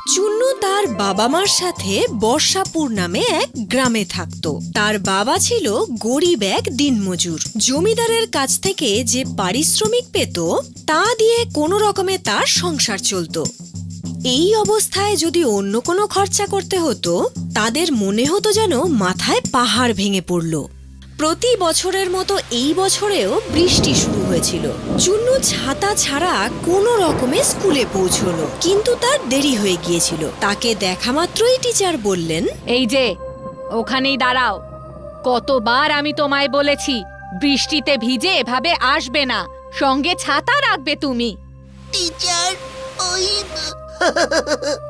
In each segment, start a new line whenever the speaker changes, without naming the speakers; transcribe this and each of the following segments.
চুন্নু তার বাবা মার সাথে বর্ষাপুর নামে এক গ্রামে থাকতো। তার বাবা ছিল গরিব এক দিনমজুর। জমিদারের কাছ থেকে যে পারিশ্রমিক পেত তা দিয়ে কোনো রকমে তার সংসার চলত। এই অবস্থায় যদি অন্য কোনো খরচা করতে হতো তাদের মনে হতো যেন মাথায় পাহাড় ভেঙে পড়ল। প্রতি বছরের মতো এই বছরেও বৃষ্টি শুরু হয়েছিল। চুন্নু ছাতা ছাড়া কোনো রকমে স্কুলে পৌঁছলো, কিন্তু তার দেরি হয়ে গিয়েছিল। তাকে দেখা মাত্রই টিচার বললেন,
এই যে ওখানেই দাঁড়াও। কতবার আমি তোমায় বলেছি বৃষ্টিতে ভিজে এভাবে আসবে না, সঙ্গে ছাতা রাখবে তুমি।
টিচার, ওই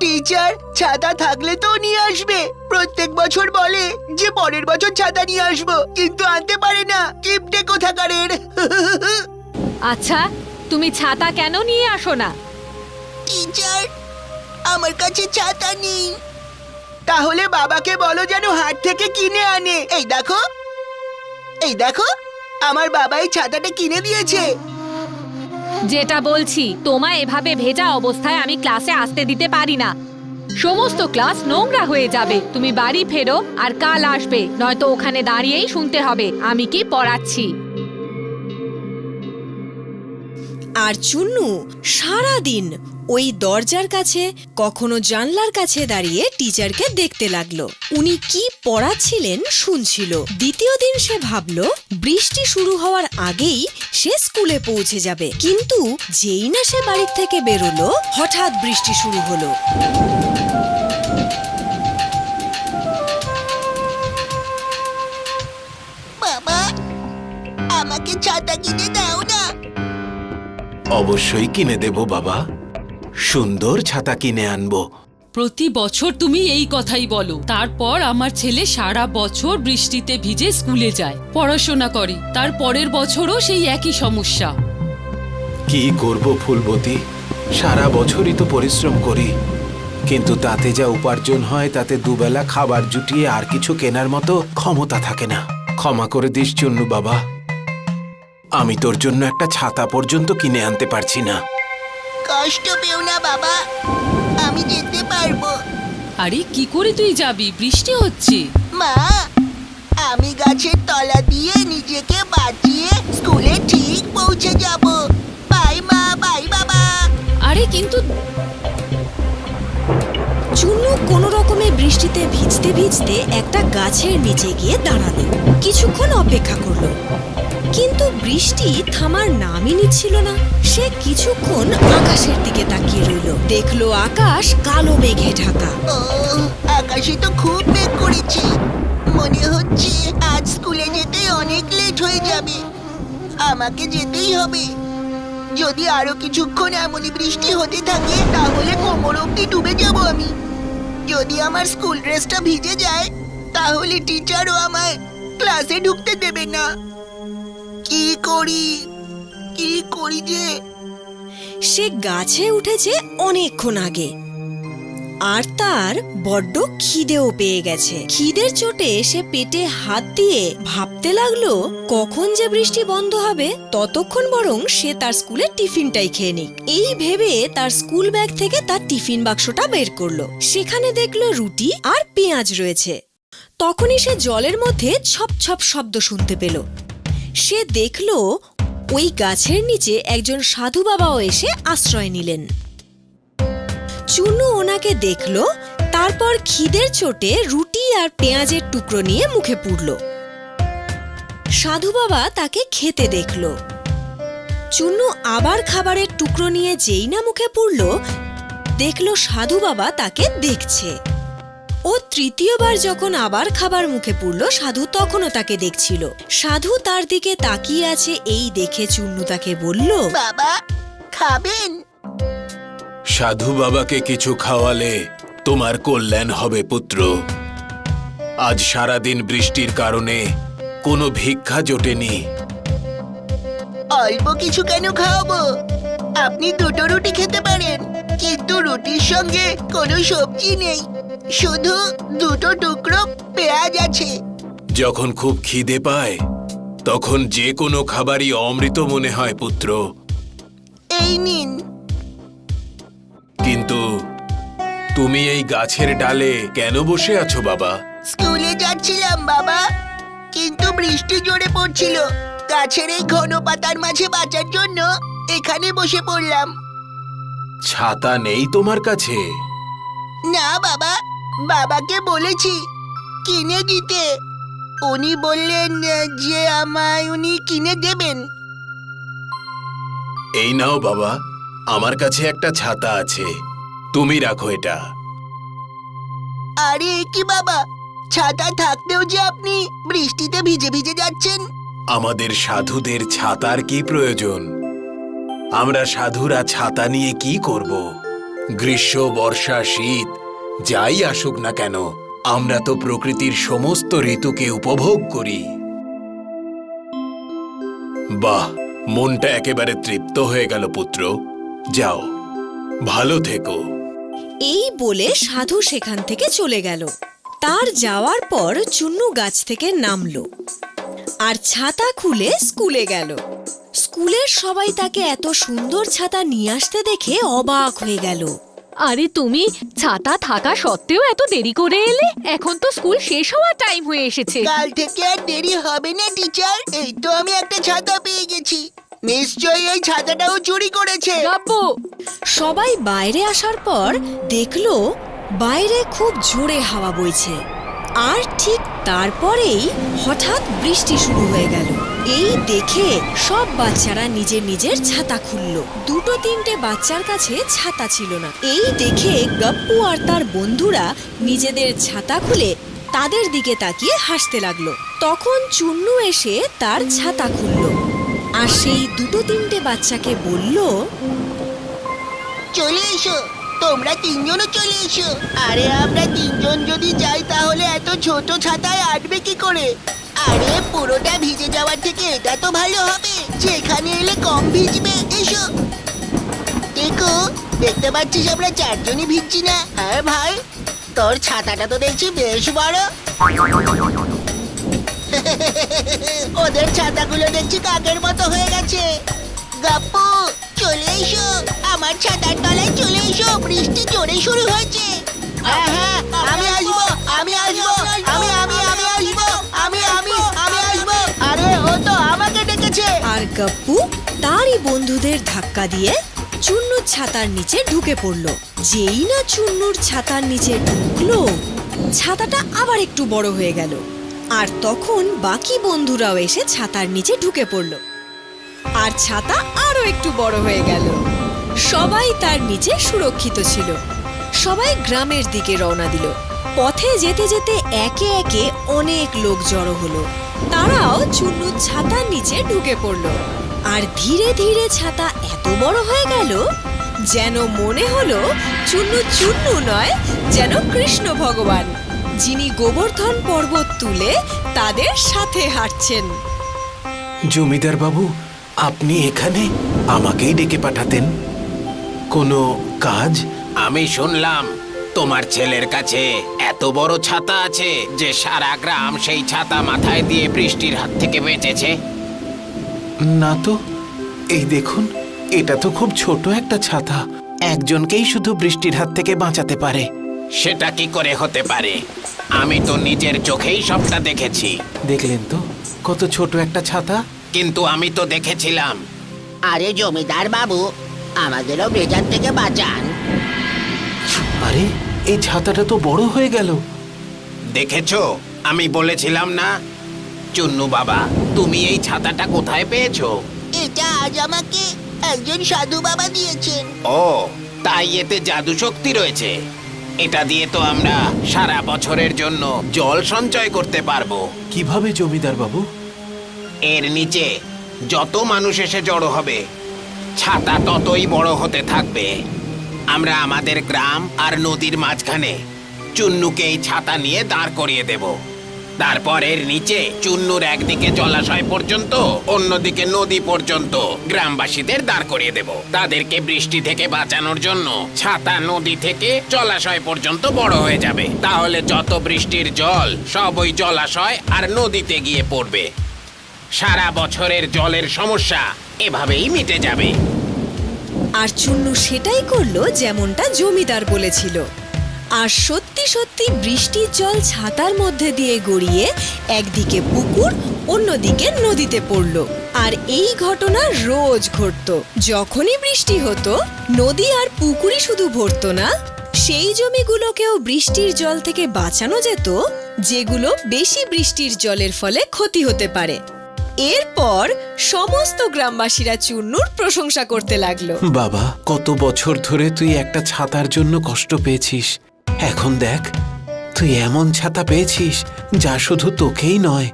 টিচার ছাতা থাকলে তো নিয়ে আসবে। প্রত্যেক বছর বলে যে পরের বছর ছাতা নিয়ে আসবো, কিন্তু আনতে পারে না। কিপটে কোথাকারের।
আচ্ছা, তুমি ছাতা কেন নিয়ে আসো না?
টিচার, আমার কাছে ছাতা নেই। তাহলে বাবাকে বলো যেন হাট থেকে কিনে আনে। এই দেখো, এই দেখো, আমার বাবা এই ছাতাটা কিনে দিয়েছে।
যেটা বলছি, তোমায় এভাবে ভেজা অবস্থায় আমি ক্লাসে আসতে দিতে পারি না। সমস্ত ক্লাস নোংরা হয়ে যাবে। তুমি বাড়ি ফেরো আর কাল আসবে, নয়তো ওখানে দাঁড়িয়েই শুনতে হবে আমি কি পড়াচ্ছি।
আর চুন্নু সারাদিন ওই দরজার কাছে, কখনো জানলার কাছে দাঁড়িয়ে টিচারকে দেখতে লাগলো। উনি কি পড়াচ্ছিলেন শুনছিল। দ্বিতীয় দিন সে ভাবলো বৃষ্টি শুরু হওয়ার আগেই সে স্কুলে পৌঁছে যাবে, কিন্তু যেই না সে বাড়ির থেকে বেরোলো হঠাৎ বৃষ্টি শুরু হলো।
বাবা, আমাকে ছাতা কিনে দাও না।
অবশ্যই কিনে দেব বাবা, সুন্দর ছাতা কিনে আনবো।
প্রতি বছর তুমি এই কথাই বলো। তারপর আমার ছেলে সারা বছর বৃষ্টিতে ভিজে স্কুলে যায়, পড়াশোনা করে, তার পরের বছরও সেই একই সমস্যা।
কি করব ফুলবতী, সারা বছরই তো পরিশ্রম করি, কিন্তু তাতে যা উপার্জন হয় তাতে দুবেলা খাবার জুটিয়ে আর কিছু কেনার মতো ক্ষমতা থাকে না। ক্ষমা করে দিস চুন্নু বাবা, আমি তোর জন্য একটা ছাতা পর্যন্ত কিনে আনতে পারছি না।
কষ্ট পেও না বাবা, আমি যেতে পারবো।
আরে কি করে তুই যাবি? বৃষ্টি হচ্ছে।
মা, আমি গাছের তলা দিয়ে নিজেকে বাঁচিয়ে স্কুলে ঠিক পৌঁছে যাব। বাই মা, বাই বাবা।
আরে কিন্তু
চুন্নু কোনো রকমে বৃষ্টিতে ভিজতে ভিজতে একটা গাছের নিচে গিয়ে দাঁড়ালো। কিছুক্ষণ অপেক্ষা করলো, কিন্তু বৃষ্টি থামার নামই নিচ্ছিল না। সে কিছুক্ষণ আকাশের দিকে তাকিয়ে রইল। দেখলো আকাশ কালো মেঘে ঢাকা।
ও, আকাশে তো খুব মেঘ করেছে। মনে হচ্ছে আজ স্কুলে যেতে অনেক লেট হয়ে যাবে। আমাকে যেতেই হবে। যদি আরো কিছুক্ষণ এমনই বৃষ্টি হতে থাকে তাহলে কোমর অবধি ডুবে যাব আমি। যদি আমার স্কুল ড্রেসটা ভিজে যায় তাহলে টিচারও আমায় ক্লাসে ঢুকতে দেবে না। কি করি, কি করি যে?
সে গাছে উঠেছে অনেকক্ষণ আগে, আর তার বড্ড খিদেও পেয়ে গেছে। খিদের চোটে সে পেটে হাত দিয়ে ভাবতে লাগলো কখন যে বৃষ্টি বন্ধ হবে, ততক্ষণ বরং সে তার স্কুলের টিফিনটাই খেয়ে নিক। এই ভেবে তার স্কুল ব্যাগ থেকে তার টিফিন বাক্সটা বের করলো। সেখানে দেখলো রুটি আর পেঁয়াজ রয়েছে। তখনই সে জলের মধ্যে ছপ ছপ শব্দ শুনতে পেল। সে দেখলো ওই গাছের নিচে একজন সাধু বাবাও এসে আশ্রয় নিলেন। চুন্নু ওনাকে দেখল, তারপর খিদের চোটে রুটি আর পেঁয়াজের টুকরো নিয়ে মুখে পুরল। সাধু বাবা তাকে খেতে দেখল। চুন্নু আবার খাবারের টুকরো নিয়ে যেই না মুখে পুরল, দেখল সাধু বাবা তাকে দেখছে। ও তৃতীয়বার যখন আবার খাবার মুখে পুরল, সাধু তখনও তাকে দেখছিল। সাধু তার দিকে তাকিয়ে আছে এই দেখে চুন্নু তাকে বলল,
বাবা, খাবেন?
সাধু বাবাকে কিছু খাওয়ালে তোমার কল্যাণ হবে পুত্র। আজ সারাদিন বৃষ্টির কারণে কোনো ভিক্ষা জোটেনি।
অল্প কিছু কেন খাওয়াবো? আপনি দুটো রুটি খেতে পারেন, কিন্তু রুটির সঙ্গে কোনো সবজি নেই, শুধু দুটো টুকরো পেঁয়াজ আছে।
যখন খুব খিদে পায় তখন যে কোনো খাবারই অমৃত মনে হয় পুত্র।
এই নিন।
কিন্তু তুমি এই গাছের ডালে কেন বসে আছো বাবা?
স্কুলে যাচ্ছিলাম বাবা, কিন্তু বৃষ্টি জোরে পড়ছিল। গাছের এই ঘন পাতার মাঝে বাঁচার জন্য এখানে বসে পড়লাম।
ছাতা নেই তোমার কাছে?
না বাবা, বাবাকে বলেছি কিনে দিতে। উনি বললেন যে আমায় উনি কিনে দেবেন।
এই নাও বাবা, আমার কাছে একটা ছাতা আছে, তুমি রাখো এটা।
আরে কি বাবা, ছাতা থাকতেও যে আপনি বৃষ্টিতে ভিজে ভিজে যাচ্ছেন।
আমাদের সাধুদের ছাতার কি প্রয়োজন? আমরা সাধুরা ছাতা নিয়ে কি করব? গ্রীষ্ম, বর্ষা, শীত যাই আসুক না কেন, আমরা তো প্রকৃতির সমস্ত ঋতুকে উপভোগ করি। বাহ, মনটা একেবারে তৃপ্ত হয়ে গেল পুত্র। যাও, ভালো থেকো।
এই বলে সাধু সেখান থেকে চলে গেল। তার যাওয়ার পর চুন্নু গাছ থেকে নামলো আর ছাতা খুলে স্কুলে গেল। স্কুলের সবাই তাকে এত সুন্দর ছাতা নিয়ে আসতে দেখে অবাক হয়ে গেল।
আরে তুমি ছাতা থাকা সত্ত্বেও এত দেরি করে এলে? এখন তো স্কুল শেষ হওয়ার টাইম হয়ে এসেছে।
কাল থেকে আর দেরি হবে না টিচার। এই তো আমি একটা ছাতা পেয়ে গেছি। নিশ্চয়ই এই ছাতাটাও চুরি করেছে।
গাব্বু,
সবাই বাইরে আসার পর দেখলো বাইরে খুব জোরে হাওয়া বইছে। আর ঠিক তারপরেই হঠাৎ বৃষ্টি শুরু হয়ে গেল। এই দেখে সব বাচ্চারা নিজের নিজের ছাতা খুলল। দুটো তিনটে বাচ্চার কাছে ছাতা ছিল না। এই দেখে গপ্পু আর তার বন্ধুরা নিজেদের ছাতা খুলে তাদের দিকে তাকিয়ে হাসতে লাগলো। তখন চুন্নু এসে তার ছাতা খুলল আর সেই দুটো তিনটে বাচ্চাকে বলল,
চলে এসো, তোমরা তিনজনও চলে এসো। আরে আমরা তিনজন যদি যাই তাহলে এত ছোট ছাতায় আটবে কি করে? আরে পুরোটা ভিজে যাওয়ার থেকে এটা তো ভালো হবে যে এখানে এলে কম ভিজবে। এসো। দেখো, দেখতে পাচ্ছিস আমরা চারজনই ভিজছি না? হ্যাঁ ভাই, তোর ছাতাটা তো দেখছি বেশ বড়। ওদের ছাতাগুলো দেখছি কাকের মতো হয়ে গেছে। গাপ্পু, চলে এসো, আমার ছাতার তলায় চলে এসো, বৃষ্টি জোরে শুরু হয়েছে। হ্যাঁ হ্যাঁ, আমি আসবো, আমি আসবো, আমি আমি আমি আসবো, আমি আমি আমি আসবো। আরে ও তো আমাকে ডেকেছে।
আর গপ্পু তারই বন্ধুদের ধাক্কা দিয়ে চুন্নুর ছাতার নিচে ঢুকে পড়ল। যেই না চুন্নুর ছাতার নিচে ঢুকলো, ছাতাটা আবার একটু বড় হয়ে গেল। আর তখন বাকি বন্ধুরাও এসে ছাতার নিচে ঢুকে পড়ল আর ছাতা আরো একটু বড় হয়ে গেল। সবাই তার নিচে সুরক্ষিত ছিল। সবাই গ্রামের দিকে রওনা দিল। পথে যেতে যেতে একে একে অনেক লোক জড়ো হলো। তারাও চুন্নুর ছাতার নিচে ঢুকে পড়ল। আর ধীরে ধীরে ছাতা এত বড় হয়ে গেল যেন মনে হলো চুন্নু চুন্নু নয়, যেন কৃষ্ণ ভগবান, যিনি গোবর্ধন পর্বত তুলে তাদের সাথে হাঁটছেন।
জমিদার বাবু, আপনি এখানে আমাকেই ডেকে পাঠাতেন? কোনো কাজ? আমি শুনলাম তোমার ছেলের কাছে এত বড় ছাতা আছে যে সারা গ্রাম সেই ছাতা মাথায় দিয়ে বৃষ্টির হাত থেকে বেঁচেছে। না তো, এই দেখুন, এটা তো খুব ছোট একটা ছাতা। একজনকেই শুধু বৃষ্টির হাত থেকে বাঁচাতে পারে। সেটা কি করে হতে পারে? আমি তো নিজের চোখেই সবটা দেখেছি। দেখলেন তো কত ছোট একটা ছাতা? কিন্তু আমি তো দেখেছিলাম।
আরে জমিদার বাবু, আমাদেরও বেজার থেকে বাঁচান।
আরে, এই ছাতাটা তো বড় হয়ে গেল। দেখেছো, আমি বলেছিলাম না? চুন্নু বাবা, তুমি এই ছাতাটা কোথায় পেয়েছো?
এটা আজ আমাকে একজন সাধু বাবা দিয়েছেন।
ও, তাই এতে জাদু শক্তি রয়েছে। এটা দিয়ে তো আমরা সারা বছরের জন্য জল সঞ্চয় করতে পারবো। কিভাবে জমিদার বাবু? এর নিচে যত মানুষ এসে জড়ো হবে, ছাতা ততই বড় হতে থাকবে। আমরা আমাদের গ্রাম আর নদীর মাঝখানে চুন্নুকে এই ছাতা নিয়ে দাঁড় করিয়ে দেব। তারপর এর নিচে চুন্নুর একদিকে জলাশয় পর্যন্ত, অন্যদিকে নদী পর্যন্ত গ্রামবাসীদের দাঁড় করিয়ে দেব। তাদেরকে বৃষ্টি থেকে বাঁচানোর জন্য ছাতা নদী থেকে জলাশয় পর্যন্ত বড় হয়ে যাবে। তাহলে যত বৃষ্টির জল সব ওই জলাশয় আর নদীতে গিয়ে পড়বে। সারা বছরের জলের সমস্যা এভাবেই মিটে যাবে।
আর চুন্নু সেটাই করলো যেমনটা জমিদার বলেছিল। আর সত্যি সত্যি বৃষ্টির জল ছাতার মধ্যে দিয়ে গড়িয়ে একদিকে পুকুর অন্যদিকে নদীতে পড়ল। আর এই ঘটনা রোজ ঘটতো। যখনই বৃষ্টি হতো নদী আর পুকুরই শুধু ভরতো না, সেই জমিগুলোকেও বৃষ্টির জল থেকে বাঁচানো যেত যেগুলো বেশি বৃষ্টির জলের ফলে ক্ষতি হতে পারে। এরপর সমস্ত গ্রামবাসীরা চুন্নুর প্রশংসা করতে লাগলো।
বাবা, কত বছর ধরে তুই একটা ছাতার জন্য কষ্ট পেয়েছিস, এখন দেখ তুই এমন ছাতা পেয়েছিস যা শুধু তোকেই নয়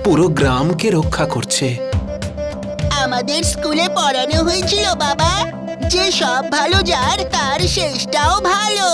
পুরো গ্রামকে রক্ষা করছে।
আমাদের স্কুলে পড়ানো হয়েছিল বাবা, যে সব ভালো যার তার শেষটাও ভালো।